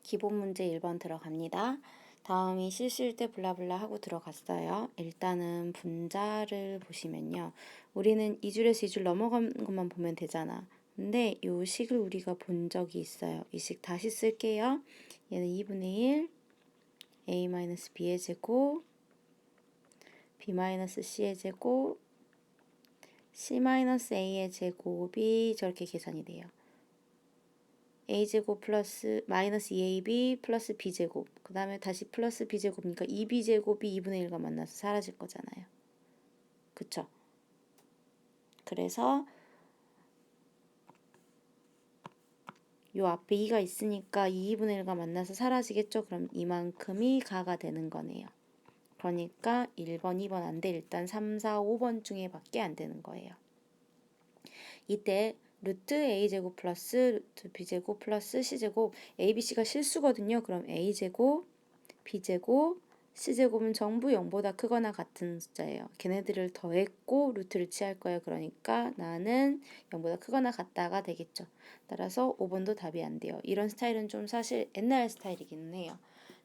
기본 문제 1번 들어갑니다. 다음이 실수일 때 블라블라 하고 들어갔어요. 일단은 분자를 보시면요. 우리는 2줄에서 2줄 넘어간 것만 보면 되잖아. 근데 이 식을 우리가 본 적이 있어요. 이 식 다시 쓸게요. 얘는 2분의 1 a-b의 제곱 b-c의 제곱 c-a의 제곱이 저렇게 계산이 돼요. a제곱 플러스 마이너스 2ab 플러스 b제곱 그 다음에 다시 플러스 b제곱이니까 2b제곱이 2분의 1과 만나서 사라질 거잖아요. 그쵸? 그래서 요 앞에 2가 있으니까 2분의 1과 만나서 사라지겠죠? 그럼 이만큼이 가가 되는 거네요. 그러니까 1번, 2번 안 돼. 일단 3, 4, 5번 중에 밖에 안 되는 거예요. 이때 루트 a제곱 플러스 루트 b제곱 플러스 c제곱 abc가 실수거든요. 그럼 a제곱 b제곱 c제곱은 전부 0보다 크거나 같은 숫자예요. 걔네들을 더했고 루트를 취할 거예요. 그러니까 나는 0보다 크거나 같다가 되겠죠. 따라서 5번도 답이 안 돼요. 이런 스타일은 좀 사실 옛날 스타일이기는 해요.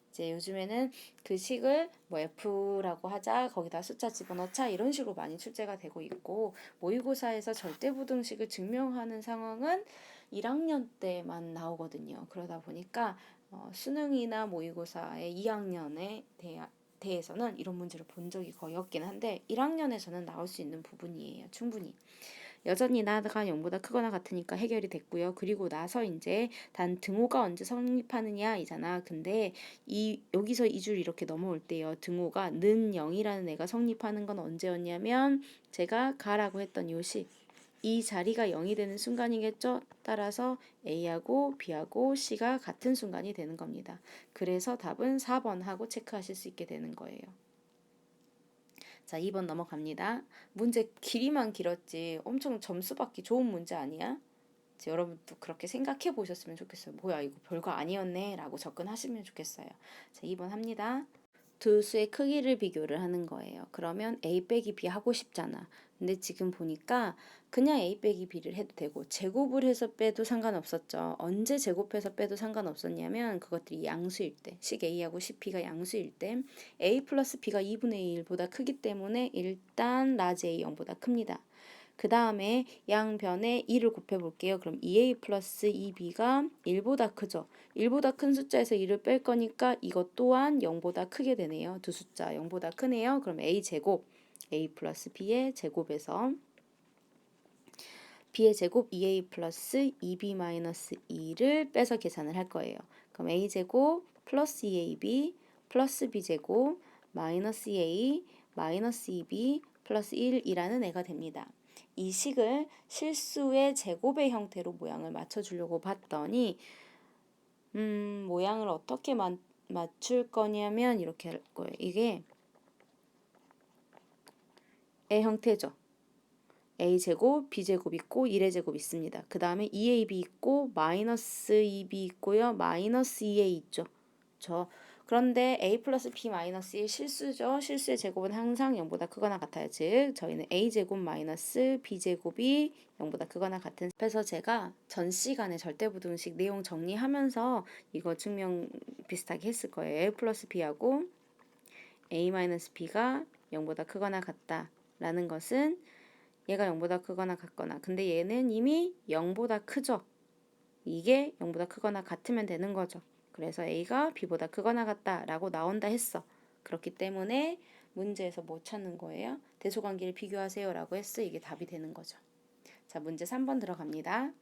이제 요즘에는 그 식을 뭐 F라고 하자, 거기다 숫자 집어넣자 이런 식으로 많이 출제가 되고 있고 모의고사에서 절대부등식을 증명하는 상황은 1학년 때만 나오거든요. 그러다 보니까 수능이나 모의고사의 2학년에 대해서는 이런 문제를 본 적이 거의 없긴 한데 1학년에서는 나올 수 있는 부분이에요. 충분히. 여전히 나가 0보다 크거나 같으니까 해결이 됐고요. 그리고 나서 이제 단 등호가 언제 성립하느냐 이잖아. 근데 여기서 이 줄 이렇게 넘어올 때요. 등호가 는 0이라는 애가 성립하는 건 언제였냐면 제가 가라고 했던 요시 이 자리가 0이 되는 순간이겠죠. 따라서 A하고 B하고 C가 같은 순간이 되는 겁니다. 그래서 답은 4번 하고 체크하실 수 있게 되는 거예요. 자, 2번 넘어갑니다. 문제 길이만 길었지 엄청 점수 받기 좋은 문제 아니야? 여러분도 그렇게 생각해 보셨으면 좋겠어요. 뭐야 이거 별거 아니었네 라고 접근하시면 좋겠어요. 자, 2번 합니다. 두 수의 크기를 비교를 하는 거예요. 그러면 A 빼기 B 하고 싶잖아. 근데 지금 보니까 그냥 A 빼기 B를 해도 되고 제곱을 해서 빼도 상관없었죠. 언제 제곱해서 빼도 상관없었냐면 그것들이 양수일 때, 식 A하고 식 B가 양수일 때 A 플러스 B가 2분의 1보다 크기 때문에 일단 라지 A 0보다 큽니다. 그 다음에 양변에 2를 곱해볼게요. 그럼 2a 플러스 2b가 1보다 크죠. 1보다 큰 숫자에서 2를 뺄 거니까 이것 또한 0보다 크게 되네요. 두 숫자 0보다 크네요. 그럼 a제곱 a 플러스 b의 제곱에서 b의 제곱 2a 플러스 2b 마이너스 2를 빼서 계산을 할 거예요. 그럼 a제곱 플러스 2ab 플러스 b제곱 마이너스 2a 마이너스 2b 플러스 1이라는 애가 됩니다. 이 식을 실수의 제곱의 형태로 모양을 맞춰주려고 봤더니 모양을 어떻게 맞출 거냐면 이렇게 할 거예요. 이게 의 형태죠. a제곱, b제곱 있고 1의 제곱 있습니다. 그 다음에 2ab 있고 마이너스 2b 있고요. 마이너스 2a 있죠. 그런데 a 플러스 b 마이너스 1 실수죠. 실수의 제곱은 항상 0보다 크거나 같아요. 즉 저희는 a제곱 마이너스 b제곱이 0보다 크거나 같은. 그래서 제가 전 시간에 절대부등식 내용 정리하면서 이거 증명 비슷하게 했을 거예요. a 플러스 b하고 a 마이너스 b가 0보다 크거나 같다라는 것은 얘가 0보다 크거나 같거나 근데 얘는 이미 0보다 크죠. 이게 0보다 크거나 같으면 되는 거죠. 그래서 A가 B보다 크거나 같다라고 나온다 했어. 그렇기 때문에 문제에서 뭐 찾는 거예요? 대소관계를 비교하세요 라고 했어. 이게 답이 되는 거죠. 자, 문제 3번 들어갑니다.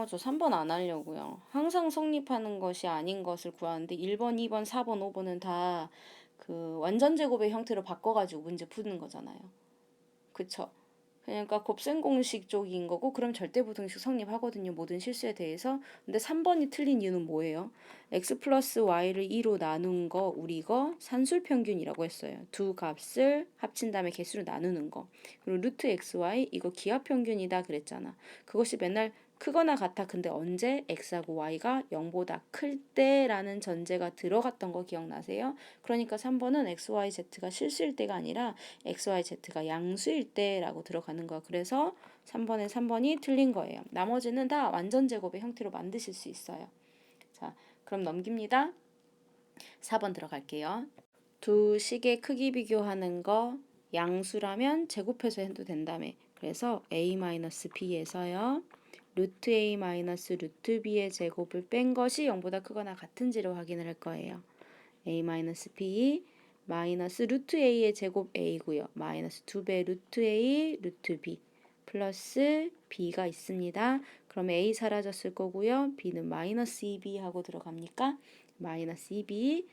저 3번 안 하려고요. 항상 성립하는 것이 아닌 것을 구하는데 1번, 2번, 4번, 5번은 다 그 완전 제곱의 형태로 바꿔가지고 문제 푸는 거잖아요. 그쵸? 그러니까 곱셈 공식 쪽인 거고 그럼 절대부등식 성립하거든요. 모든 실수에 대해서. 근데 3번이 틀린 이유는 뭐예요? x 플러스 y를 2로 나눈 거 우리 이거 산술평균이라고 했어요. 두 값을 합친 다음에 개수로 나누는 거. 그리고 루트 xy 이거 기하평균이다 그랬잖아. 그것이 맨날 크거나 같아. 근데 언제 x하고 y가 0보다 클 때라는 전제가 들어갔던 거 기억나세요? 그러니까 3번은 xyz가 실수일 때가 아니라 xyz가 양수일 때라고 들어가는 거야. 그래서 3번이 틀린 거예요. 나머지는 다 완전 제곱의 형태로 만드실 수 있어요. 자, 그럼 넘깁니다. 4번 들어갈게요. 두 식의 크기 비교하는 거 양수라면 제곱해서 해도 된다며. 그래서 a-b에서요. 루트 a 마이너스 루트 b의 제곱을 뺀 것이 0보다 크거나 같은지를 확인을 할 거예요. a-b 마이너스 루트 a의 제곱 a고요. 마이너스 2배 루트 a 루트 b 플러스 b가 있습니다. 그럼 a 사라졌을 거고요. b는 마이너스 2b 하고 들어갑니까? 마이너스 2b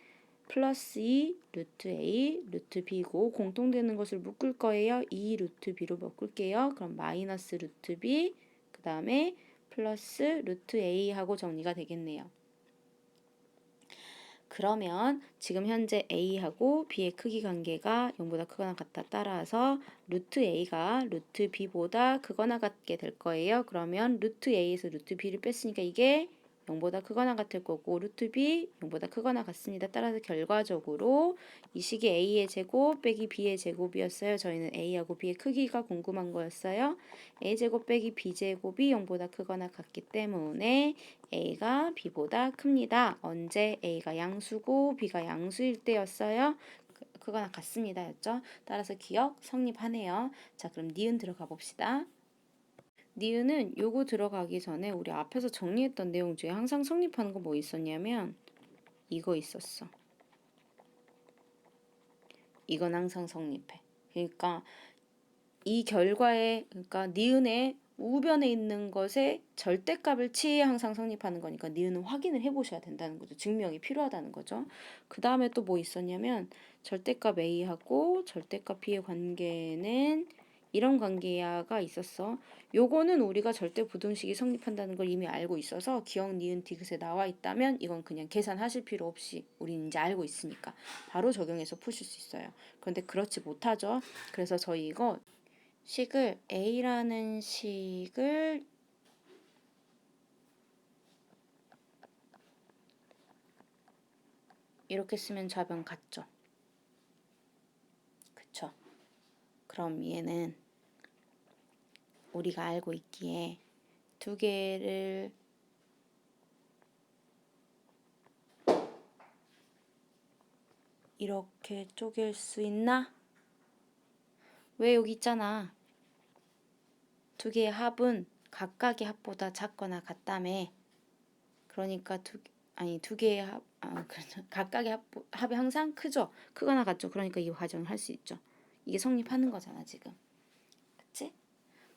플러스 2 루트 a 루트 b고 공통되는 것을 묶을 거예요. 2 루트 b로 묶을게요. 그럼 마이너스 루트 b 그 다음에 플러스 루트 a 하고 정리가 되겠네요. 그러면 지금 현재 a하고 b의 크기 관계가 0보다 크거나 같다. 따라서 루트 a가 루트 b보다 크거나 같게 될 거예요. 그러면 루트 a에서 루트 b를 뺐으니까 이게 0보다 크거나 같을 거고 루트 b 0보다 크거나 같습니다. 따라서 결과적으로 이 식이 a의 제곱 빼기 b의 제곱이었어요. 저희는 a하고 b의 크기가 궁금한 거였어요. a제곱 빼기 b제곱이 0보다 크거나 같기 때문에 a가 b보다 큽니다. 언제 a가 양수고 b가 양수일 때였어요. 크거나 같습니다. 였죠. 따라서 기억 성립하네요. 자, 그럼 니은 들어가 봅시다. 니은은 요거 들어가기 전에 우리 앞에서 정리했던 내용 중에 항상 성립하는 거 뭐 있었냐면 이거 있었어. 이건 항상 성립해. 그러니까 이 결과에 그러니까 니은의 우변에 있는 것에 절대값을 취해 항상 성립하는 거니까 니은은 확인을 해보셔야 된다는 거죠. 증명이 필요하다는 거죠. 그 다음에 또 뭐 있었냐면 절대값 A하고 절대값 B의 관계는 이런 관계가 있었어. 요거는 우리가 절대 부등식이 성립한다는 걸 이미 알고 있어서 기억, 니은, 디귿에 나와 있다면 이건 그냥 계산하실 필요 없이 우리는 이제 알고 있으니까 바로 적용해서 푸실 수 있어요. 그런데 그렇지 못하죠. 그래서 저희 이거 식을 A라는 식을 이렇게 쓰면 좌변 같죠? 그쵸? 그럼 얘는 우리가 알고 있기에 두 개를 이렇게 쪼갤 수 있나? 왜 여기 있잖아. 두 개의 합은 각각의 합보다 작거나 같다며. 그러니까 두 개의 합, 그렇죠. 각각의 합이 항상 크죠? 크거나 같죠? 그러니까 이 과정을 할 수 있죠. 이게 성립하는 거잖아, 지금. 그치?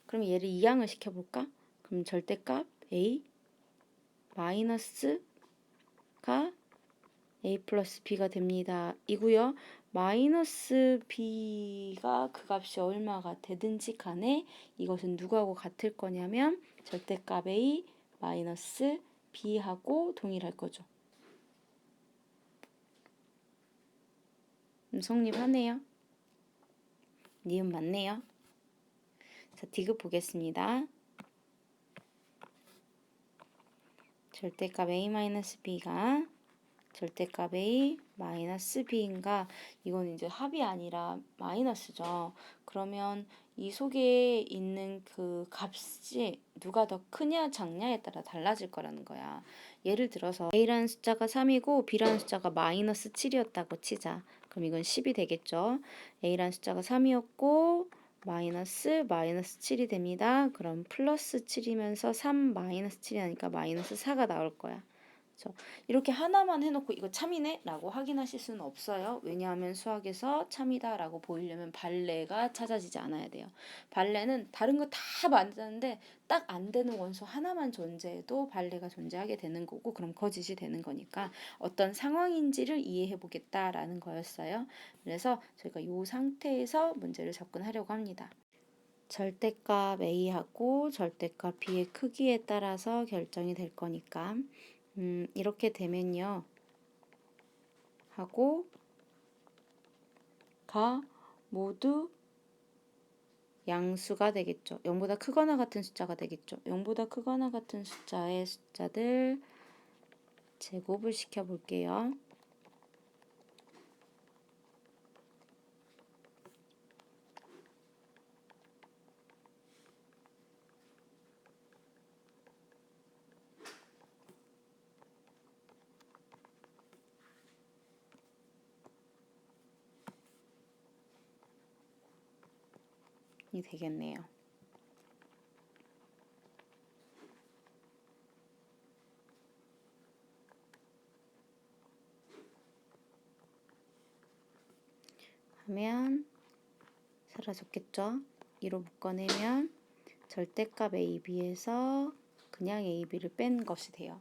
그럼 얘를 이항을 시켜볼까? 그럼 절대값 a 마이너스가 a 플러스 b가 됩니다. 이고요. 마이너스 b가 그 값이 얼마가 되든지 간에 이것은 누구하고 같을 거냐면 절대값 a 마이너스 b하고 동일할 거죠. 성립하네요. 니은 맞네요. 자, 디귿 보겠습니다. 절대값 a-b가 절대값 a 마이너스 b인가? 이건 이제 합이 아니라 마이너스죠. 그러면 이 속에 있는 그 값이 누가 더 크냐 작냐에 따라 달라질 거라는 거야. 예를 들어서 a라는 숫자가 3이고 b라는 숫자가 마이너스 7이었다고 치자. 그럼 이건 10이 되겠죠. a라는 숫자가 3이었고 마이너스 7이 됩니다. 그럼 플러스 7이면서 3 마이너스 7이 나니까 마이너스 4가 나올 거야. 그렇죠? 이렇게 하나만 해놓고 이거 참이네? 라고 확인하실 수는 없어요. 왜냐하면 수학에서 참이다 라고 보이려면 발레가 찾아지지 않아야 돼요. 발레는 다른 거 다 맞았는데 딱 안 되는 원소 하나만 존재해도 발레가 존재하게 되는 거고 그럼 거짓이 되는 거니까 어떤 상황인지를 이해해 보겠다라는 거였어요. 그래서 저희가 이 상태에서 문제를 접근하려고 합니다. 절대값 A하고 절대값 B의 크기에 따라서 결정이 될 거니까 이렇게 되면요. 하고 가 모두 양수가 되겠죠. 0보다 크거나 같은 숫자가 되겠죠. 0보다 크거나 같은 숫자의 숫자들 제곱을 시켜 볼게요. 되겠네요. 하면 사라졌겠죠? 2로 묶어내면 절대값 AB에서 그냥 AB를 뺀 것이 돼요.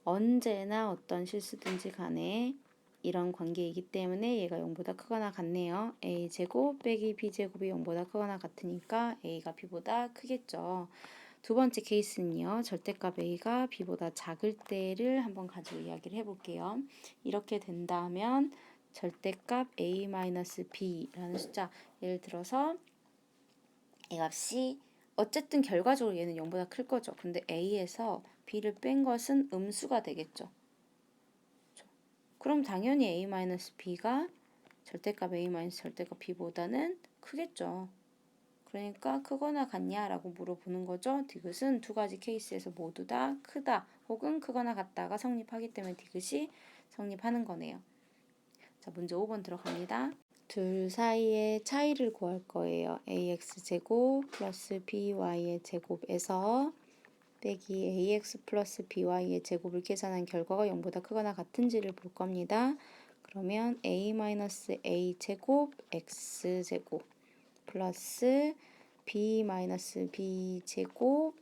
언제나 어떤 실수든지 간에 이런 관계이기 때문에 얘가 0보다 크거나 같네요. A제곱 빼기 B제곱이 0보다 크거나 같으니까 A가 B보다 크겠죠. 두 번째 케이스는요. 절대값 A가 B보다 작을 때를 한번 가지고 이야기를 해볼게요. 이렇게 된다면 절대값 A-B라는 숫자, 예를 들어서 이 값이 어쨌든 결과적으로 얘는 0보다 클 거죠. 근데 A에서 B를 뺀 것은 음수가 되겠죠. 그럼 당연히 A-B가 절대값 A- 절대값 B보다는 크겠죠. 그러니까 크거나 같냐라고 물어보는 거죠. 디귿은 두 가지 케이스에서 모두 다 크다 혹은 크거나 같다가 성립하기 때문에 디귿이 성립하는 거네요. 자, 문제 5번 들어갑니다. 둘 사이의 차이를 구할 거예요. ax제곱 플러스 by의 제곱에서 빼기 ax 플러스 by의 제곱을 계산한 결과가 0보다 크거나 같은지를 볼 겁니다. 그러면 a-a 제곱 x제곱 플러스 b 제곱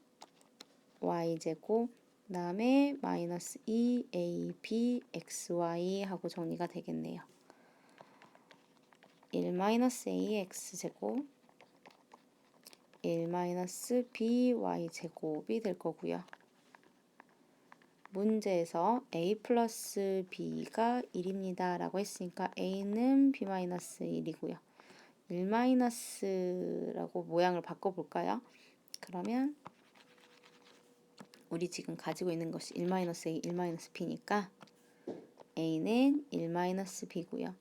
y제곱 그 다음에 마이너스 2ab xy 하고 정리가 되겠네요. 1-ax 제곱 1-by 제곱이 될 거고요. 문제에서 a 플러스 b가 1입니다 라고 했으니까 a는 b-1이고요. 1-라고 모양을 바꿔볼까요? 그러면 우리 지금 가지고 있는 것이 1-a, 1-b니까 a는 1-b고요.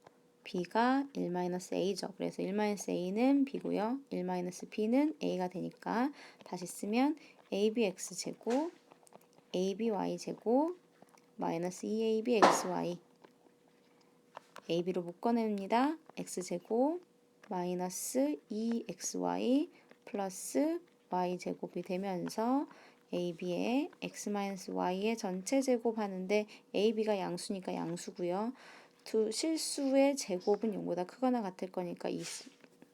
b가 1-a죠. 그래서 1-a는 b고요. 1-b는 a가 되니까 다시 쓰면 abx제곱 aby제곱 마이너스 2abxy ab로 묶어냅니다. x제곱 마이너스 2xy 플러스 y제곱이 되면서 ab의 x-y의 전체 제곱 하는데 ab가 양수니까 양수고요. 두 실수의 제곱은 0보다 크거나 같을 거니까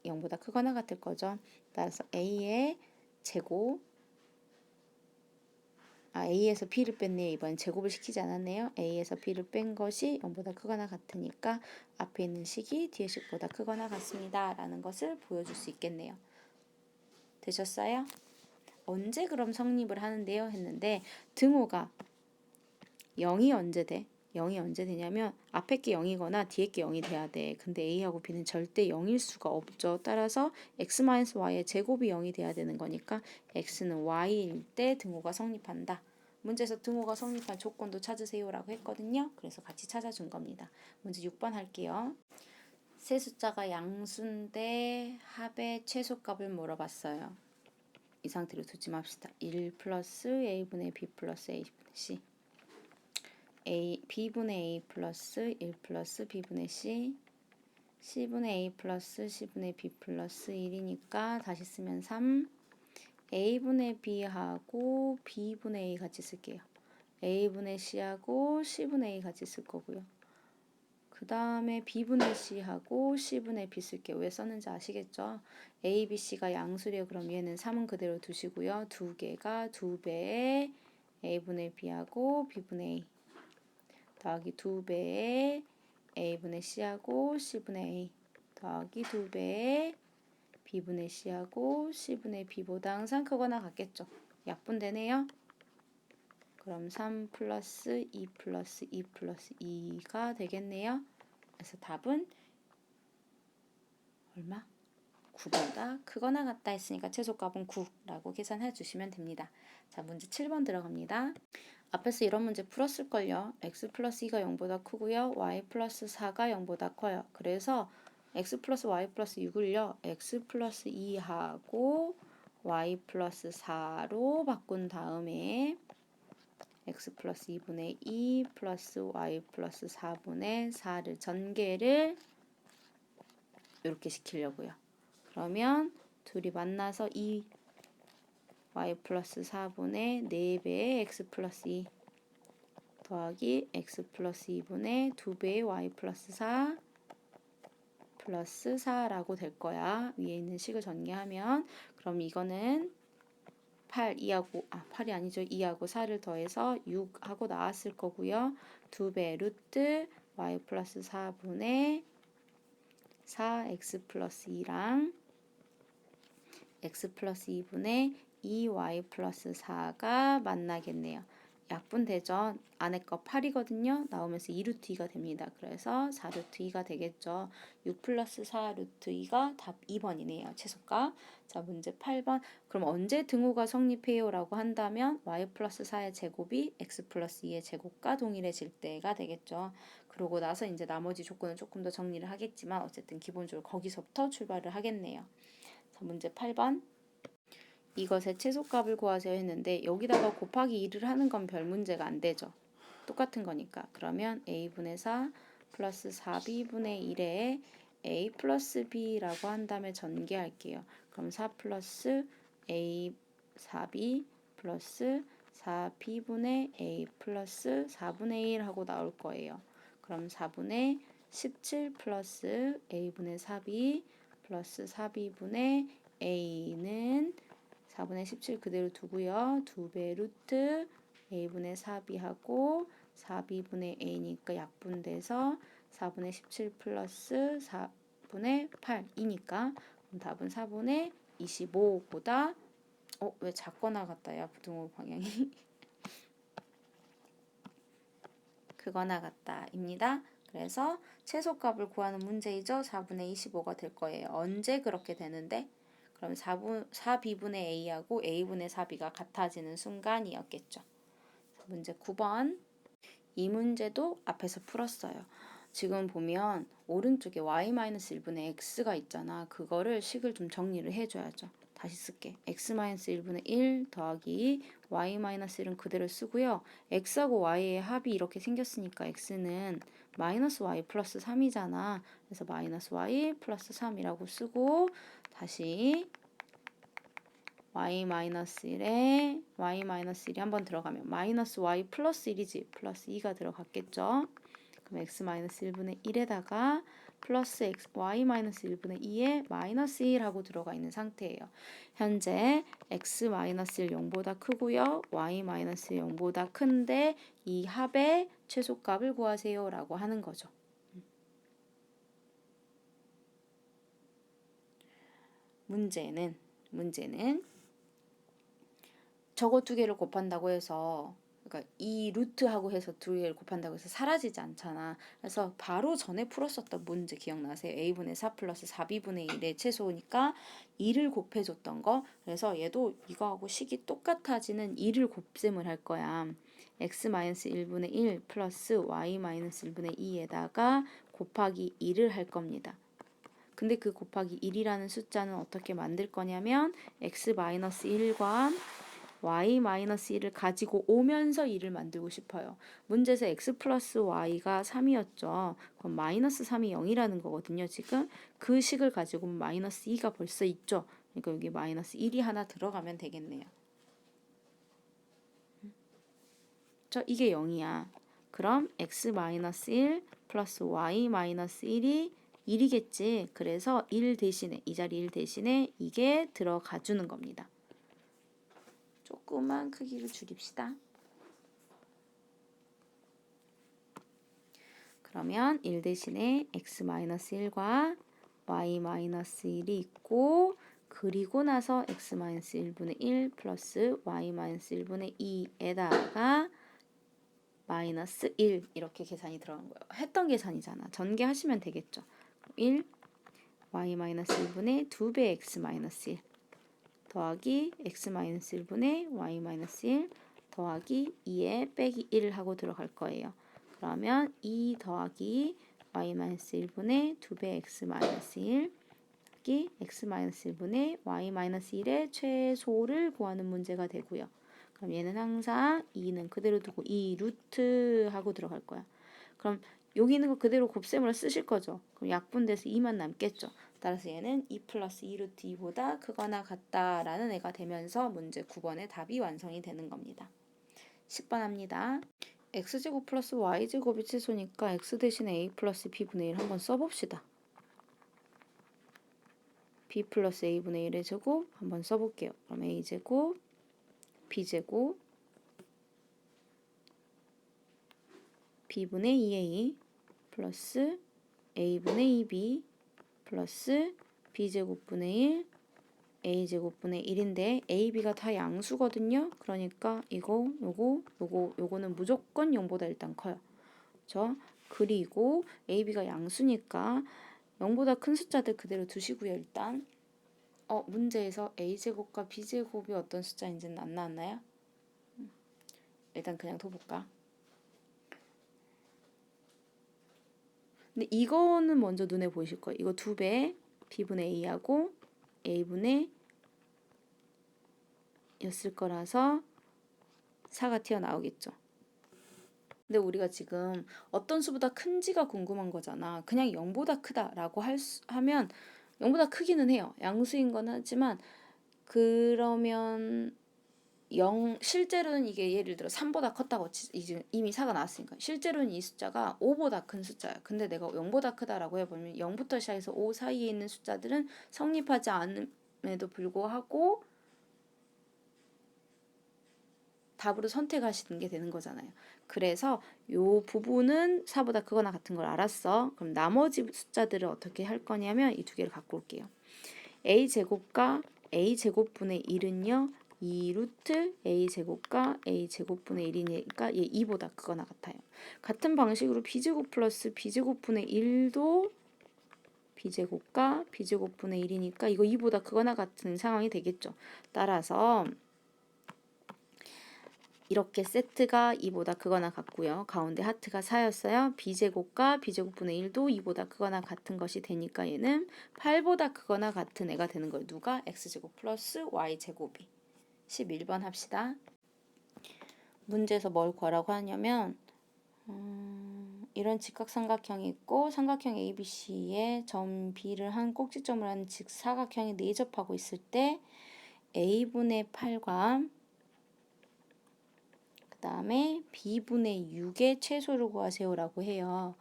0보다 크거나 같을 거죠. 따라서 a의 제곱 a에서 b를 뺐네요. 이번 제곱을 시키지 않았네요. a에서 b를 뺀 것이 0보다 크거나 같으니까 앞에 있는 식이 뒤의 식보다 크거나 같습니다. 라는 것을 보여줄 수 있겠네요. 되셨어요? 언제 그럼 성립을 하는데요? 했는데 등호가 0이 언제 돼? 0이 언제 되냐면 앞에 게 0이거나 뒤에 게 0이 돼야 돼. 근데 A하고 B는 절대 0일 수가 없죠. 따라서 X-Y의 제곱이 0이 돼야 되는 거니까 X는 Y일 때 등호가 성립한다. 문제에서 등호가 성립할 조건도 찾으세요라고 했거든요. 그래서 같이 찾아준 겁니다. 문제 6번 할게요. 세 숫자가 양수인데 합의 최소값을 물어봤어요. 이 상태로 두지 맙시다. 1 플러스 A분의 B 플러스 A분의 C B분의 A 플러스 1 플러스 B분의 C C분의 A 플러스 C분의 B 플러스 1이니까 다시 쓰면 3 A분의 B하고 B분의 A 같이 쓸게요. A분의 C하고 C분의 A 같이 쓸 거고요. 그 다음에 B분의 C하고 C분의 B 쓸게요. 왜 썼는지 아시겠죠? A, B, C가 양수래요. 그럼 얘는 3은 그대로 두시고요. 두 개가 2배의 A분의 B하고 B분의 A 더하기 2배의 A분의 C하고 C분의 A 더하기 2배의 B분의 C하고 C분의 B보다 항상 크거나 같겠죠. 약분되네요. 그럼 3 플러스 2 플러스 2 플러스 2가 되겠네요. 그래서 답은 얼마? 9보다 크거나 같다 했으니까 최소값은 9라고 계산해 주시면 됩니다. 자, 문제 7번 들어갑니다. 앞에서 이런 문제 풀었을걸요. x 플러스 2가 0보다 크고요. y 플러스 4가 0보다 커요. 그래서 x 플러스 y 플러스 6을요. x 플러스 2하고 y 플러스 4로 바꾼 다음에 x 플러스 2분의 2 플러스 y 플러스 4분의 4를 전개를 이렇게 시키려고요. 그러면 둘이 만나서 2y 플러스 4분의 4배의 x 플러스 2 더하기 x 플러스 2분의 2배의 y 플러스 4 플러스 4라고 될 거야. 위에 있는 식을 전개하면 그럼 이거는 8이 아니죠. 2하고 4를 더해서 6하고 나왔을 거고요. 2배 루트 y 플러스 4분의 4x 플러스 2랑 x 플러스 2분의 2y 플러스 4가 만나겠네요. 약분되죠. 안에 거 8이거든요. 나오면서 2루트 2가 됩니다. 그래서 4루트 2가 되겠죠. 6 플러스 4 루트 2가 답 2번이네요. 최소값. 자, 문제 8번. 그럼 언제 등호가 성립해요? 라고 한다면 y 플러스 4의 제곱이 x 플러스 2의 제곱과 동일해질 때가 되겠죠. 그러고 나서 이제 나머지 조건은 조금 더 정리를 하겠지만 어쨌든 기본적으로 거기서부터 출발을 하겠네요. 자, 문제 8번. 이것의 최소값을 구하세요 했는데 여기다가 곱하기 2를 하는 건 별 문제가 안 되죠. 똑같은 거니까. 그러면 a분의 4 플러스 4b분의 1에 a 플러스 b라고 한 다음에 전개할게요. 그럼 4 플러스 a 4b 플러스 4b분의 a 플러스 4분의 1 하고 나올 거예요. 그럼 4분의 17 플러스 a분의 4b 플러스 4b분의 a는 4분의 17 그대로 두고요. 2배 루트 a분의 4b하고 4b분의 a니까 약분돼서 4분의 17 플러스 4분의 8이니까 그럼 답은 4분의 25보다 왜 작거나 같다야 부등호 방향이 크거나 같다입니다. 그래서 최소값을 구하는 문제이죠. 4분의 25가 될 거예요. 언제 그렇게 되는데? 그럼 4b분의 a하고 a분의 4b가 같아지는 순간이었겠죠. 문제 9번. 이 문제도 앞에서 풀었어요. 지금 보면 오른쪽에 y-1분의 x가 있잖아. 그거를 식을 좀 정리를 해줘야죠. 다시 쓸게. x-1분의 1 더하기 y-1은 그대로 쓰고요. x하고 y의 합이 이렇게 생겼으니까 x는 마이너스 y 플러스 3이잖아. 그래서 마이너스 y 플러스 3이라고 쓰고 다시 y-1에 y-1이 한번 들어가면 마이너스 y 플러스 1이지. 플러스 2가 들어갔겠죠. 그럼 x-1분의 1에다가 플러스 y-1분의 2에 마이너스 1하고 들어가 있는 상태예요. 현재 x-1 0보다 크고요. y-1 0보다 큰데 이 합의 최소값을 구하세요 라고 하는 거죠. 문제는 저거 두 개를 곱한다고 해서 그러니까 이 루트하고 해서 두 개를 곱한다고 해서 사라지지 않잖아. 그래서 바로 전에 풀었었던 문제 기억나세요? a분의 4 플러스 4b분의 1의 최소니까 2를 곱해줬던 거. 그래서 얘도 이거하고 식이 똑같아지는 2를 곱셈을 할 거야. x-1분의 1 플러스 y-1분의 2에다가 곱하기 2를 할 겁니다. 근데 그 곱하기 1이라는 숫자는 어떻게 만들 거냐면 x-1과 y-1을 가지고 오면서 2를 만들고 싶어요. 문제에서 x 플러스 y가 3이었죠. 그럼 마이너스 3이 0이라는 거거든요. 지금 그 식을 가지고 마이너스 2가 벌써 있죠. 그러니까 여기 마이너스 1이 하나 들어가면 되겠네요. 이게 0이야. 그럼 x-1 플러스 y-1이 1이겠지. 그래서 1 대신에 이 자리 1 대신에 이게 들어가 주는 겁니다. 조그만 크기를 줄입시다. 그러면 1 대신에 x-1과 y-1이 있고 그리고 나서 x-1분의 1 플러스 y-1분의 2에다가 마이너스 1 이렇게 계산이 들어간 거예요. 했던 계산이잖아. 전개하시면 되겠죠. 1 y-1분의 2배 x-1 더하기 x-1분의 y-1 더하기 2에 빼기 1 하고 들어갈 거예요. 그러면 2 더하기 y-1분의 2배 x-1 더하기 x-1분의 y-1의 최소를 구하는 문제가 되고요. 그럼 얘는 항상 2는 그대로 두고 2 루트 하고 들어갈 거야. 그럼 여기 있는 거 그대로 곱셈으로 쓰실 거죠. 그럼 약분돼서 2만 남겠죠. 따라서 얘는 2 플러스 2 루트 2보다 크거나 같다라는 애가 되면서 문제 9번의 답이 완성이 되는 겁니다. 10번 합니다. x제곱 플러스 y제곱이 최소니까 x 대신에 a 플러스 b분의 1 한번 써봅시다. b 플러스 a분의 1의 제곱 한번 써볼게요. 그럼 a제곱 b제곱 b분의 2a 플러스 a분의 2b 플러스 b제곱분의 1 a제곱분의 1인데 ab가 다 양수거든요. 그러니까 요거는 무조건 0보다 일단 커요. 그렇죠? 그리고 ab가 양수니까 0보다 큰 숫자들 그대로 두시고요. 일단 문제에서 a제곱과 b제곱이 어떤 숫자인지는 안 나왔나요? 일단 그냥 둬볼까? 근데 이거는 먼저 눈에 보이실 거예요. 이거 2배 b분의 a하고 a분의 였을 거라서 4가 튀어나오겠죠. 근데 우리가 지금 어떤 수보다 큰지가 궁금한 거잖아. 그냥 0보다 크다라고 하면 0보다 크기는 해요. 양수인 건 하지만 그러면 실제로는 이게 예를 들어 3보다 컸다고 이미 4가 나왔으니까 실제로는 이 숫자가 5보다 큰 숫자야. 근데 내가 0보다 크다라고 해보면 0부터 시작해서 5 사이에 있는 숫자들은 성립하지 않음에도 불구하고 답으로 선택하시는 게 되는 거잖아요. 그래서 요 부분은 4보다 크거나 같은 걸 알았어. 그럼 나머지 숫자들을 어떻게 할 거냐면 이 두 개를 갖고 올게요. a제곱과 a제곱분의 1은요. 2 루트 a제곱과 a제곱분의 1이니까 얘 2보다 크거나 같아요. 같은 방식으로 b제곱 플러스 b제곱분의 1도 b제곱과 b제곱분의 1이니까 이거 2보다 크거나 같은 상황이 되겠죠. 따라서 이렇게 세트가 2보다 크거나 같고요. 가운데 하트가 4였어요. b제곱과 b제곱분의 1도 2보다 크거나 같은 것이 되니까 얘는 8보다 크거나 같은 애가 되는 거예요. 누가? x제곱 플러스 y제곱이. 11번 합시다. 문제에서 뭘 구하라고 하냐면 이런 직각삼각형이 있고 삼각형 ABC에 점 B를 한 꼭지점을 한 직사각형이 내접하고 있을 때 A분의 8과 그 다음에 B분의 6의 최소를 구하세요라고 해요.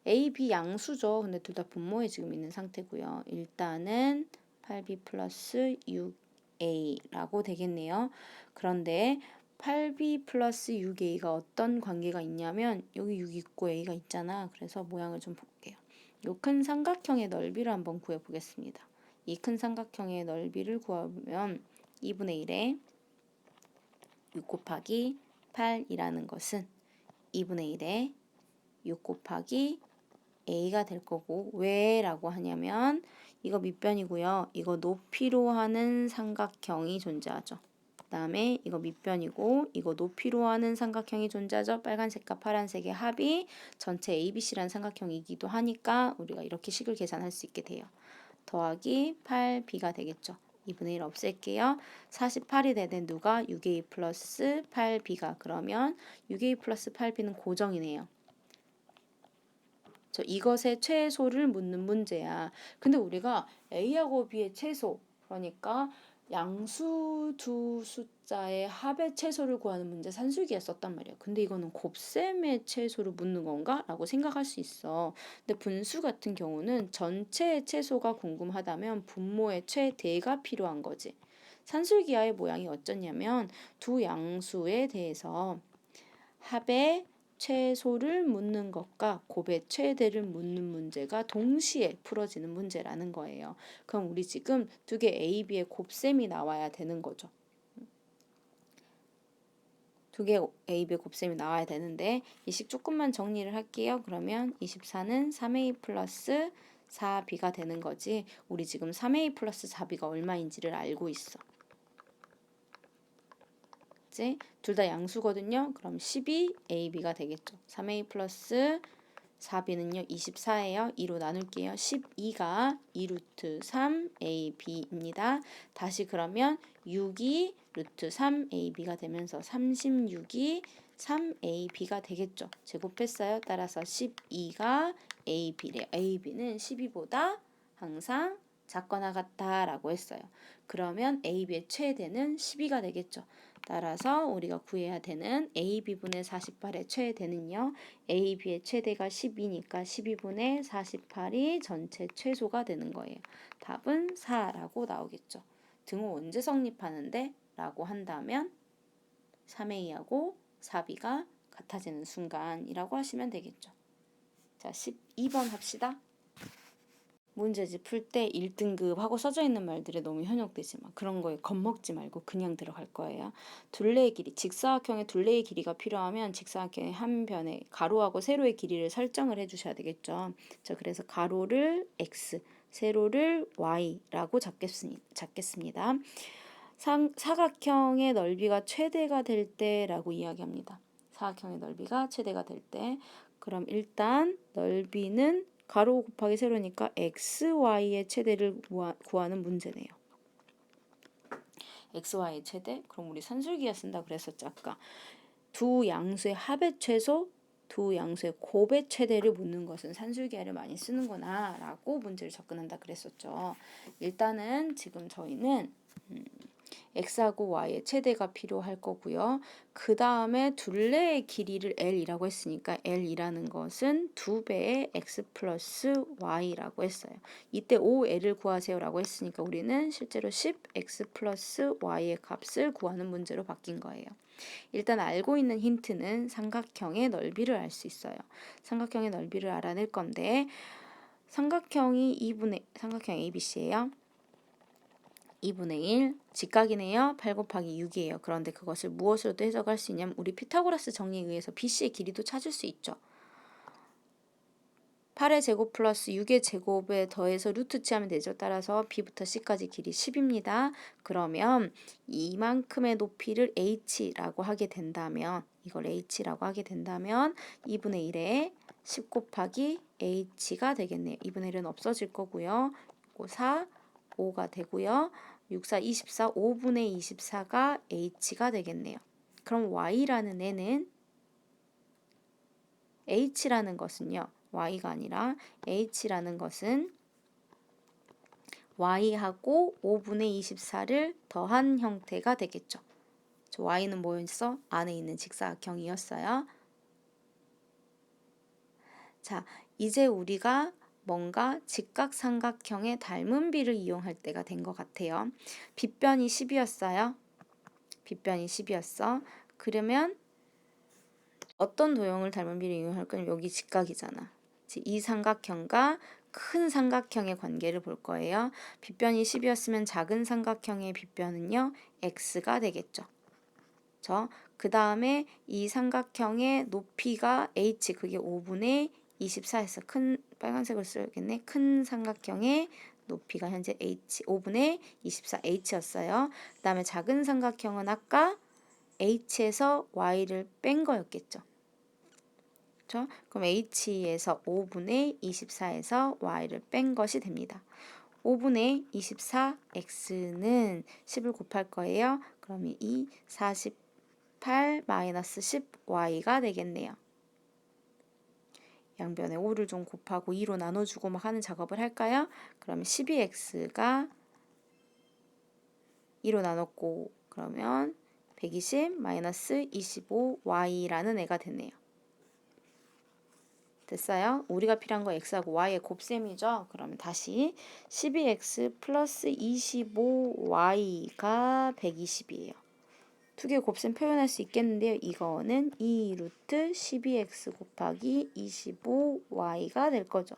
A, B 양수죠. 근데 둘 다 분모에 지금 있는 상태고요. 일단은 8B 플러스 6A라고 되겠네요. 그런데 8B 플러스 6A가 어떤 관계가 있냐면 여기 6 있고 A가 있잖아. 그래서 모양을 좀 볼게요. 이 큰 삼각형의 넓이를 한번 구해보겠습니다. 이 큰 삼각형의 넓이를 구하면 2분의 1에 6 곱하기 8이라는 것은 2분의 1에 6 곱하기 A가 될 거고 왜? 라고 하냐면 이거 밑변이고요. 이거 높이로 하는 삼각형이 존재하죠. 그 다음에 이거 밑변이고 이거 높이로 하는 삼각형이 존재하죠. 빨간색과 파란색의 합이 전체 ABC라는 삼각형이기도 하니까 우리가 이렇게 식을 계산할 수 있게 돼요. 더하기 8B가 되겠죠. 2분의 1 없앨게요. 48이 되는 누가 6A 플러스 8B가 그러면 6A 플러스 8B는 고정이네요. 이것의 최소를 묻는 문제야. 근데 우리가 A하고 B의 최소, 그러니까 양수 두 숫자의 합의 최소를 구하는 문제 산술기였었단 말이야. 근데 이거는 곱셈의 최소를 묻는 건가? 라고 생각할 수 있어. 근데 분수 같은 경우는 전체의 최소가 궁금하다면 분모의 최대가 필요한 거지. 산술기하의 모양이 어쩌냐면 두 양수에 대해서 합의 최소를 묻는 것과 곱의 최대를 묻는 문제가 동시에 풀어지는 문제라는 거예요. 그럼 우리 지금 두 개 A, B의 곱셈이 나와야 되는 거죠. 두 개 A, B의 곱셈이 나와야 되는데 이 식 조금만 정리를 할게요. 그러면 24는 3A 플러스 4B가 되는 거지. 우리 지금 3A 플러스 4B가 얼마인지를 알고 있어. 둘 다 양수거든요. 그럼 12AB가 되겠죠. 3A 플러스 4B는요. 24예요. 2로 나눌게요. 12가 2루트 3AB입니다. 다시 그러면 6이 루트 3AB가 되면서 36이 3AB가 되겠죠. 제곱했어요. 따라서 12가 AB래요. AB는 12보다 항상 작거나 같다라고 했어요. 그러면 AB의 최대는 12가 되겠죠. 따라서 우리가 구해야 되는 AB분의 48의 최대는요. AB의 최대가 12니까 12분의 48이 전체 최소가 되는 거예요. 답은 4라고 나오겠죠. 등호 언제 성립하는데? 라고 한다면 3A하고 4B가 같아지는 순간이라고 하시면 되겠죠. 자, 12번 합시다. 문제집 풀 때 1등급 하고 써져 있는 말들에 너무 현혹되지 마. 그런 거에 겁먹지 말고 그냥 들어갈 거예요. 둘레의 길이, 직사각형의 둘레의 길이가 필요하면 직사각형의 한 변에 가로하고 세로의 길이를 설정을 해주셔야 되겠죠. 자, 그래서 가로를 x, 세로를 y라고 잡겠습니다. 사각형의 넓이가 최대가 될 때라고 이야기합니다. 사각형의 넓이가 최대가 될 때. 그럼 일단 넓이는 가로 곱하기 세로니까 xy의 최대를 구하는 문제네요. xy의 최대? 그럼 우리 산술기가 쓴다 그랬었죠 아까. 두 양수의 합의 최소, 두 양수의 곱의 최대를 묻는 것은 산술기하를 많이 쓰는구나 라고 문제를 접근한다 그랬었죠. 일단은 지금 저희는 x하고 y의 최대가 필요할 거고요. 그 다음에 둘레의 길이를 l이라고 했으니까 l이라는 것은 2배의 x 플러스 y라고 했어요. 이때 5l을 구하세요라고 했으니까 우리는 실제로 10x 플러스 y의 값을 구하는 문제로 바뀐 거예요. 일단 알고 있는 힌트는 삼각형의 넓이를 알 수 있어요. 삼각형의 넓이를 알아낼 건데 삼각형이 삼각형 ABC예요. 2분의 1 직각이네요. 8 곱하기 6이에요. 그런데 그것을 무엇으로도 해석할 수 있냐면 우리 피타고라스 정리에 의해서 BC의 길이도 찾을 수 있죠. 8의 제곱 플러스 6의 제곱에 더해서 루트 치하면 되죠. 따라서 B부터 C까지 길이 10입니다. 그러면 이만큼의 높이를 H라고 하게 된다면 이걸 H라고 하게 된다면 2분의 1에 10 곱하기 H가 되겠네요. 2분의 1은 없어질 거고요. 4, 5가 되고요. 6, 4, 24, 5분의 24가 H가 되겠네요. 그럼 Y라는 애는 H라는 것은요. y가 아니라 h라는 것은 y하고 5분의 24를 더한 형태가 되겠죠. y는 뭐였어? 안에 있는 직사각형이었어요. 자, 이제 우리가 뭔가 직각삼각형의 닮은 비를 이용할 때가 된 것 같아요. 빗변이 10이었어요. 빗변이 10이었어. 그러면 어떤 도형을 닮은 비를 이용할 거냐면 여기 직각이잖아. 이 삼각형과 큰 삼각형의 관계를 볼 거예요. 빗변이 10이었으면 작은 삼각형의 빗변은요. x가 되겠죠. 그 다음에 이 삼각형의 높이가 h, 그게 5분의 24에서 큰 빨간색을 써야겠네. 큰 삼각형의 높이가 현재 h, 5분의 24h였어요. 그 다음에 작은 삼각형은 아까 h에서 y를 뺀 거였겠죠. 그렇죠? 그럼 h에서 5분의 24에서 y를 뺀 것이 됩니다. 5분의 24x는 10을 곱할 거예요. 그러면 이 48 마이너스 10y가 되겠네요. 양변에 5를 좀 곱하고 2로 나눠주고 막 하는 작업을 할까요? 그러면 12x가 2로 나눴고 그러면 120 마이너스 25y라는 애가 됐네요. 됐어요? 우리가 필요한 거 x하고 y의 곱셈이죠. 그러면 다시 12x 플러스 25y가 120이에요. 두 개 곱셈 표현할 수 있겠는데요. 이거는 2 루트 12x 곱하기 25y가 될 거죠.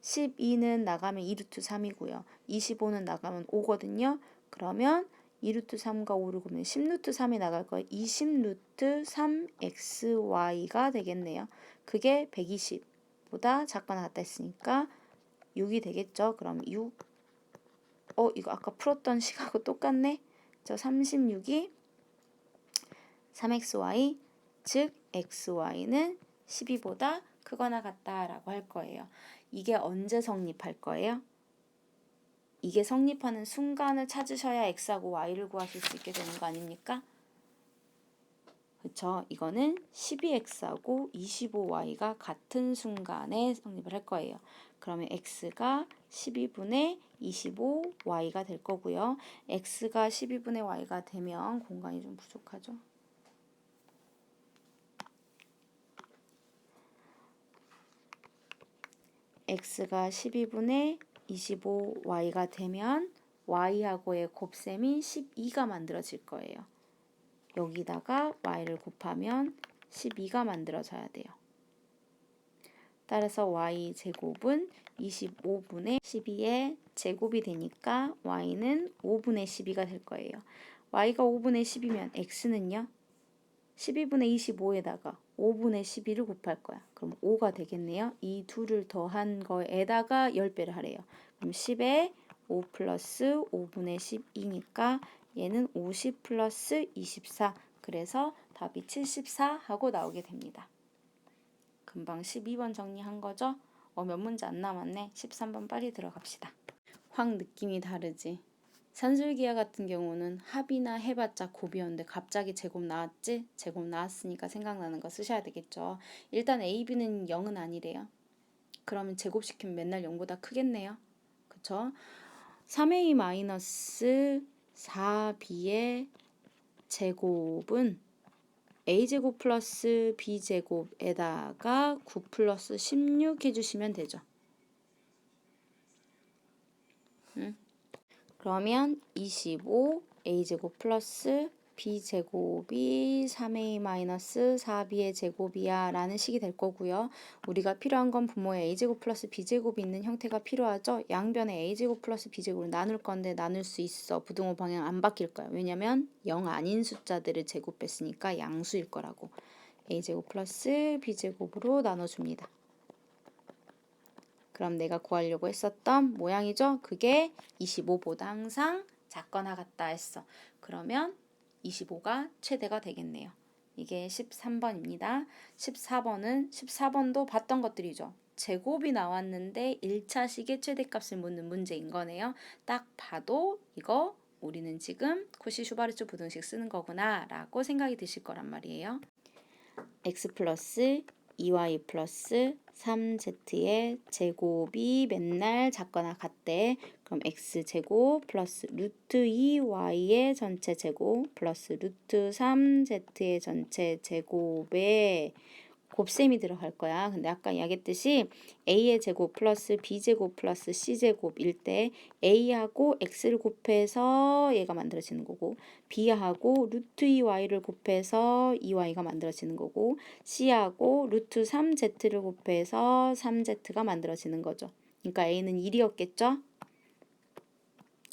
12는 나가면 2 루트 3이고요. 25는 나가면 5거든요. 그러면 2 루트 3과 5를 곱하면 10 루트 3이 나갈 거예요. 20 루트 3xy가 되겠네요. 그게 120보다 작거나 같다 했으니까 6이 되겠죠. 그럼 6. 이거 아까 풀었던 식하고 똑같네. 36이 3xy, 즉 xy는 12보다 크거나 같다라고 할 거예요. 이게 언제 성립할 거예요? 이게 성립하는 순간을 찾으셔야 x하고 y를 구하실 수 있게 되는 거 아닙니까? 그쵸? 이거는 12x하고 25y가 같은 순간에 성립을 할 거예요. 그러면 x가 12분의 25y가 될 거고요. x가 12분의 y가 되면 공간이 좀 부족하죠? x가 12분의 25y가 되면 y하고의 곱셈인 12가 만들어질 거예요. 여기다가 y를 곱하면 12가 만들어져야 돼요. 따라서 y제곱은 25분의 12의 제곱이 되니까 y는 5분의 12가 될 거예요. y가 5분의 10이면 x는요? 12분의 25에다가 5분의 12를 곱할 거야. 그럼 5가 되겠네요. 이 둘을 더한 거에다가 10배를 하래요. 그럼 10에 5 플러스 5분의 12니까 얘는 50 플러스 24. 그래서 답이 74 하고 나오게 됩니다. 금방 12번 정리한 거죠? 몇 문제 안 남았네. 13번 빨리 들어갑시다. 확 느낌이 다르지? 산술기하 같은 경우는 합이나 해봤자 곱이었는데 갑자기 제곱 나왔지? 제곱 나왔으니까 생각나는 거 쓰셔야 되겠죠. 일단 A, B는 0은 아니래요. 그러면 제곱시키면 맨날 0보다 크겠네요. 그쵸? 3A-4B의 제곱은 A제곱 플러스 B제곱에다가 9 플러스 16 해주시면 되죠. 그러면 25 a제곱 플러스 b제곱이 3a-4b의 제곱이야 라는 식이 될 거고요. 우리가 필요한 건 분모에 a제곱 플러스 b제곱이 있는 형태가 필요하죠. 양변에 a제곱 플러스 b제곱을 나눌 건데 나눌 수 있어. 부등호 방향 안 바뀔 거야. 왜냐면 0 아닌 숫자들을 제곱했으니까 양수일 거라고. a제곱 플러스 b제곱으로 나눠줍니다. 그럼 내가 구하려고 했었던 모양이죠. 그게 25보다 항상 작거나 같다 했어. 그러면 25가 최대가 되겠네요. 이게 13번입니다. 14번도 봤던 것들이죠. 제곱이 나왔는데 1차식의 최대값을 묻는 문제인 거네요. 딱 봐도 이거 우리는 지금 코시-슈바르츠 부등식 쓰는 거구나 라고 생각이 드실 거란 말이에요. x 플러스 2y 플러스 3z의 제곱이 맨날 작거나 같대. 그럼 x제곱 플러스 루트 2y의 전체 제곱 플러스 루트 3z의 전체 제곱에 곱셈이 들어갈 거야. 근데 아까 이야기했듯이 a의 제곱 플러스 b제곱 플러스 c제곱일 때 a하고 x를 곱해서 얘가 만들어지는 거고 b하고 루트 2y를 곱해서 2y가 만들어지는 거고 c하고 루트 3z를 곱해서 3z가 만들어지는 거죠. 그러니까 a는 1이었겠죠?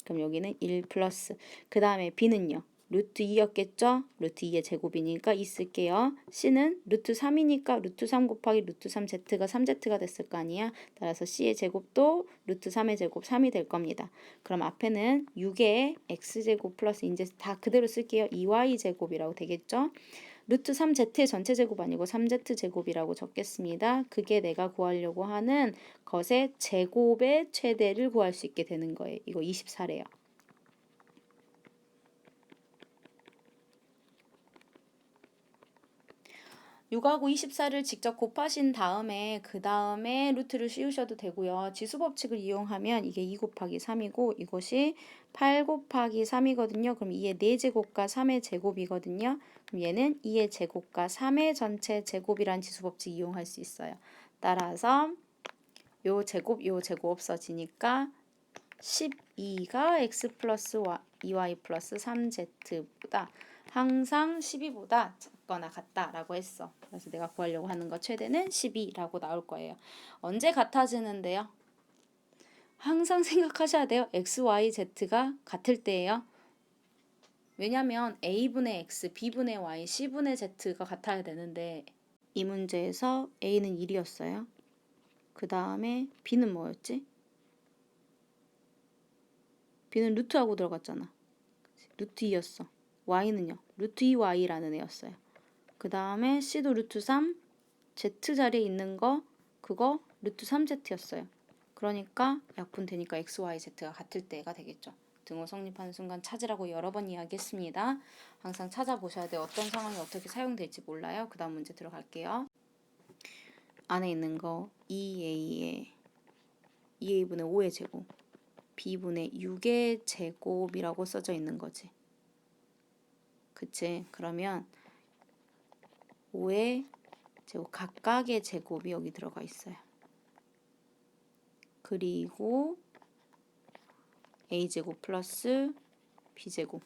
그럼 여기는 1 플러스 그 다음에 b는요. 루트 2였겠죠? 루트 2의 제곱이니까 2 쓸게요. C는 루트 3이니까 루트 3 곱하기 루트 3z가 3z가 됐을 거 아니야? 따라서 C의 제곱도 루트 3의 제곱 3이 될 겁니다. 그럼 앞에는 6의 x제곱 플러스 이제 다 그대로 쓸게요. 2y제곱이라고 되겠죠? 루트 3z의 전체 제곱 아니고 3z제곱이라고 적겠습니다. 그게 내가 구하려고 하는 것의 제곱의 최대를 구할 수 있게 되는 거예요. 이거 24래요. 6하고 24를 직접 곱하신 다음에 그 다음에 루트를 씌우셔도 되고요. 지수법칙을 이용하면 이게 2 곱하기 3이고 이것이 8 곱하기 3이거든요. 그럼 2의 4제곱과 3의 제곱이거든요. 그럼 얘는 2의 제곱과 3의 전체 제곱이란 지수법칙 이용할 수 있어요. 따라서 요 제곱 없어지니까 12가 x 플러스 2y 플러스 3z보다 항상 12보다 작거나 같다라고 했어. 그래서 내가 구하려고 하는 거 최대는 12라고 나올 거예요. 언제 같아지는데요? 항상 생각하셔야 돼요. x, y, z가 같을 때예요. 왜냐면 a분의 x, b분의 y, c분의 z가 같아야 되는데 이 문제에서 a는 1이었어요. 그 다음에 b는 뭐였지? b는 루트하고 들어갔잖아. 루트 2였어. y는요. 루트 2y라는 애였어요. 그 다음에 c도 루트 3, z 자리에 있는 거 그거 루트 3z였어요. 그러니까 약분되니까 x, y, z가 같을 때가 되겠죠. 등호 성립하는 순간 찾으라고 여러 번 이야기했습니다. 항상 찾아보셔야 돼요. 어떤 상황이 어떻게 사용될지 몰라요. 그 다음 문제 들어갈게요. 안에 있는 거 2a의 2a분의 5의 제곱 b분의 6의 제곱이라고 써져 있는 거지. 그치? 그러면 5의 제곱 각각의 제곱이 여기 들어가 있어요. 그리고 a제곱 플러스 b제곱.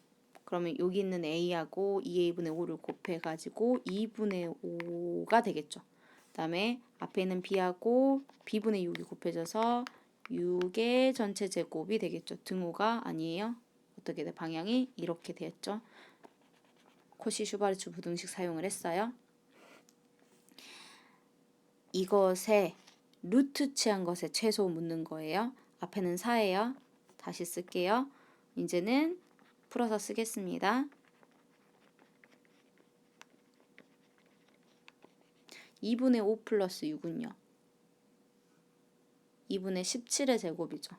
그러면 여기 있는 a하고 2a분의 5를 곱해가지고 2분의 5가 되겠죠. 그 다음에 앞에 있는 b하고 b분의 6이 곱해져서 6의 전체 제곱이 되겠죠. 등호가 아니에요. 어떻게 돼? 방향이 이렇게 되었죠. 코시-슈바르츠 부등식 사용을 했어요. 이것에 루트 취한 것에 최소 묻는 거예요. 앞에는 4예요. 다시 쓸게요. 이제는 풀어서 쓰겠습니다. 2분의 5 플러스 6은요. 2분의 17의 제곱이죠.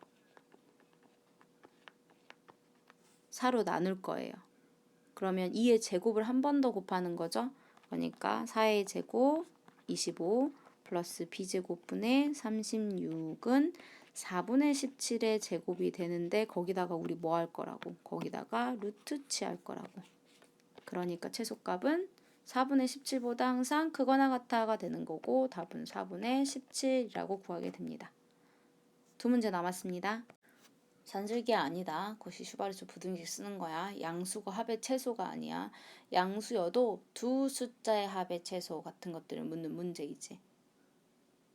4로 나눌 거예요. 그러면 2의 제곱을 한 번 더 곱하는 거죠. 그러니까 4의 제곱 25 플러스 b제곱분의 36은 4분의 17의 제곱이 되는데 거기다가 우리 뭐 할 거라고? 거기다가 루트 취할 거라고. 그러니까 최소값은 4분의 17보다 항상 크거나 같아가 되는 거고 답은 4분의 17이라고 구하게 됩니다. 두 문제 남았습니다. 산술기가 아니다. 코시-슈바르츠 부등식 쓰는 거야. 양수가 합의 최소가 아니야. 양수여도 두 숫자의 합의 최소 같은 것들을 묻는 문제이지.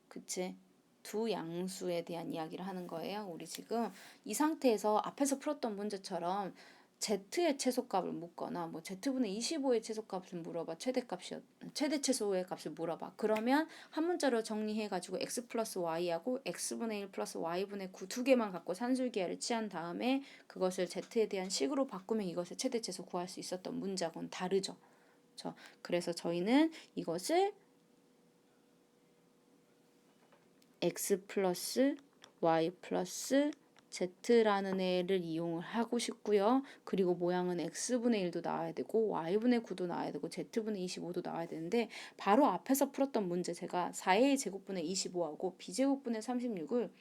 그치? 두 양수에 대한 이야기를 하는 거예요. 우리 지금 이 상태에서 앞에서 풀었던 문제처럼 z의 최소값을 묻거나 뭐 z분의 25의 최소값을 물어봐. 최대 최소의 값을 물어봐. 그러면 한 문자로 정리해가지고 x 플러스 y하고 x분의 1 플러스 y분의 9 두 개만 갖고 산술기하를 취한 다음에 그것을 z에 대한 식으로 바꾸면 이것의 최대 최소 구할 수 있었던 문제하고는 다르죠. 그래서 저희는 이것을 x 플러스 y 플러스 z라는 애를 이용을 하고 싶고요. 그리고 모양은 x분의 1도 나와야 되고 y분의 9도 나와야 되고 z분의 25도 나와야 되는데 바로 앞에서 풀었던 문제 제가 4a 제곱분의 25하고 b제곱분의 36을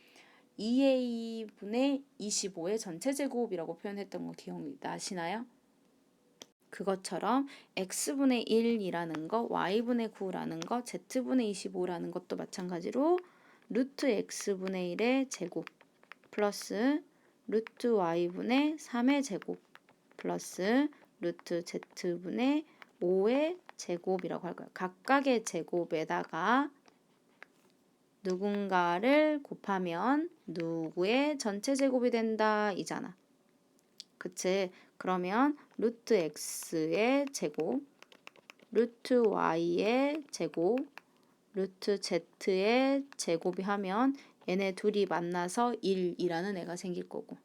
2a분의 25의 전체 제곱이라고 표현했던 거 기억나시나요? 그것처럼 x분의 1이라는 거, y분의 9라는 거, z분의 25라는 것도 마찬가지로 루트 x분의 1의 제곱 플러스 루트 y분의 3의 제곱 플러스 루트 z분의 5의 제곱이라고 할 거예요. 각각의 제곱에다가 누군가를 곱하면 누구의 전체 제곱이 된다 이잖아. 그치? 그러면 루트 x의 제곱, 루트 y의 제곱, 루트 z의 제곱이 하면 얘네 둘이 만나서 1이라는 애가 생길 거고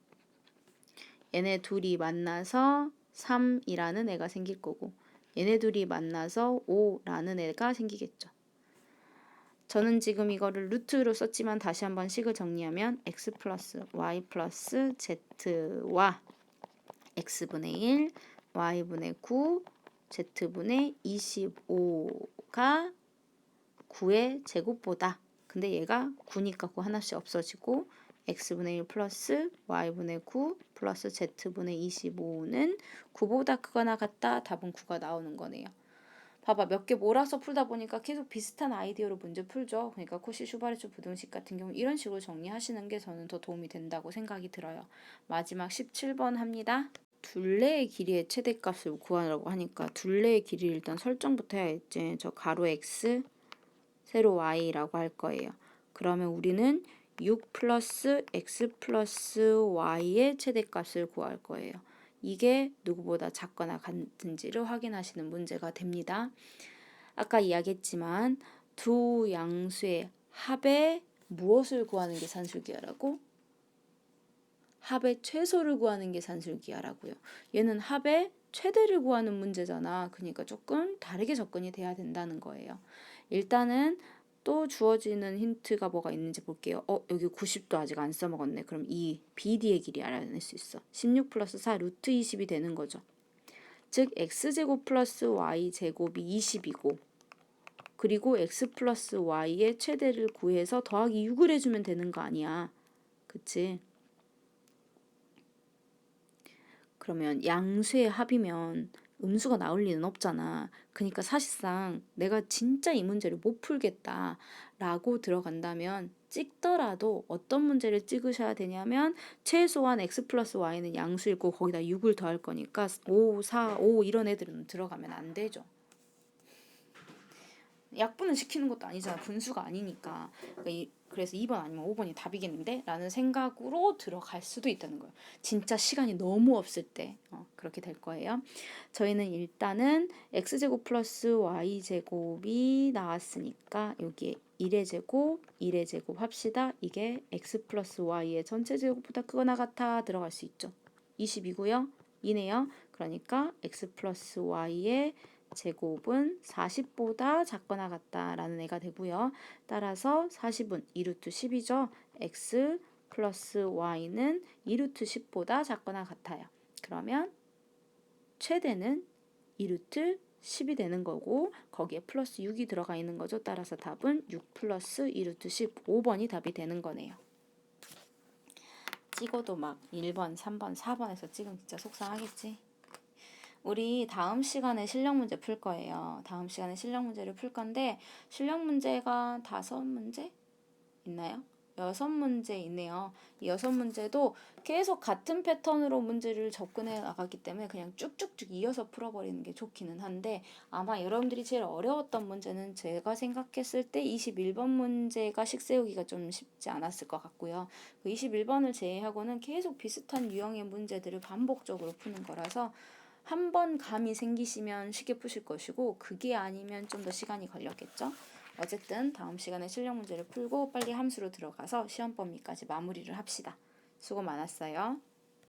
얘네 둘이 만나서 3이라는 애가 생길 거고 얘네 둘이 만나서 5라는 애가 생기겠죠. 저는 지금 이거를 루트로 썼지만 다시 한번 식을 정리하면 x 플러스 y 플러스 z와 x분의 1, y분의 9, z분의 25가 9의 제곱보다 근데 얘가 9니까 9 하나씩 없어지고 x분의 1 플러스 y분의 9 플러스 z분의 25는 9보다 크거나 같다. 답은 9가 나오는 거네요. 봐봐 몇 개 몰아서 풀다 보니까 계속 비슷한 아이디어로 문제 풀죠. 그러니까 코시-슈바르츠 부등식 같은 경우 이런 식으로 정리하시는 게 저는 더 도움이 된다고 생각이 들어요. 마지막 17번 합니다. 둘레의 길이의 최대값을 구하라고 하니까 둘레의 길이 일단 설정부터 해야겠지. 저 가로 x 세로 y라고 할 거예요. 그러면 우리는 6 플러스 x 플러스 y의 최대값을 구할 거예요. 이게 누구보다 작거나 같은지를 확인하시는 문제가 됩니다. 아까 이야기했지만 두 양수의 합의 무엇을 구하는 게 산술기하라고? 합의 최소를 구하는 게 산술기하라고요. 얘는 합의 최대를 구하는 문제잖아. 그러니까 조금 다르게 접근이 돼야 된다는 거예요. 일단은 또 주어지는 힌트가 뭐가 있는지 볼게요. 여기 90도 아직 안 써먹었네. 그럼 이 BD의 길이 알아낼 수 있어. 16 플러스 4 루트 20이 되는 거죠. 즉 x제곱 플러스 y제곱이 20이고 그리고 x 플러스 y의 최대를 구해서 더하기 6을 해주면 되는 거 아니야. 그치? 그러면 양수의 합이면 음수가 나올 리는 없잖아. 그러니까 사실상 내가 진짜 이 문제를 못 풀겠다 라고 들어간다면 찍더라도 어떤 문제를 찍으셔야 되냐면 최소한 x 플러스 y는 양수이고 거기다 6을 더할 거니까 5, 4, 5 이런 애들은 들어가면 안 되죠. 약분을 시키는 것도 아니잖아. 분수가 아니니까. 그래서 2번 아니면 5번이 답이겠는데? 라는 생각으로 들어갈 수도 있다는 거예요. 진짜 시간이 너무 없을 때 그렇게 될 거예요. 저희는 일단은 x제곱 플러스 y제곱이 나왔으니까 여기에 1의 제곱, 1의 제곱 합시다. 이게 x 플러스 y의 전체 제곱보다 크거나 같아 들어갈 수 있죠. 20이고요. 이네요. 그러니까 x 플러스 y의 제곱은 40보다 작거나 같다라는 애가 되고요. 따라서 40은 2루트 10이죠. x 플러스 y는 2루트 10보다 작거나 같아요. 그러면 최대는 2루트 10이 되는 거고 거기에 플러스 6이 들어가 있는 거죠. 따라서 답은 6 플러스 2루트 15번이 답이 되는 거네요. 찍어도 막 1번, 3번, 4번에서 찍으면 진짜 속상하겠지. 우리 다음 시간에 실력 문제 풀 거예요. 다음 시간에 실력 문제를 풀 건데 실력 문제가 5문제 있나요? 6문제 있네요. 이 6문제도 계속 같은 패턴으로 문제를 접근해 나가기 때문에 그냥 쭉쭉쭉 이어서 풀어버리는 게 좋기는 한데 아마 여러분들이 제일 어려웠던 문제는 제가 생각했을 때 21번 문제가 식 세우기가 좀 쉽지 않았을 것 같고요. 그 21번을 제외하고는 계속 비슷한 유형의 문제들을 반복적으로 푸는 거라서 한 번 감이 생기시면 쉽게 푸실 것이고 그게 아니면 좀 더 시간이 걸렸겠죠. 어쨌든 다음 시간에 실력 문제를 풀고 빨리 함수로 들어가서 시험 범위까지 마무리를 합시다. 수고 많았어요.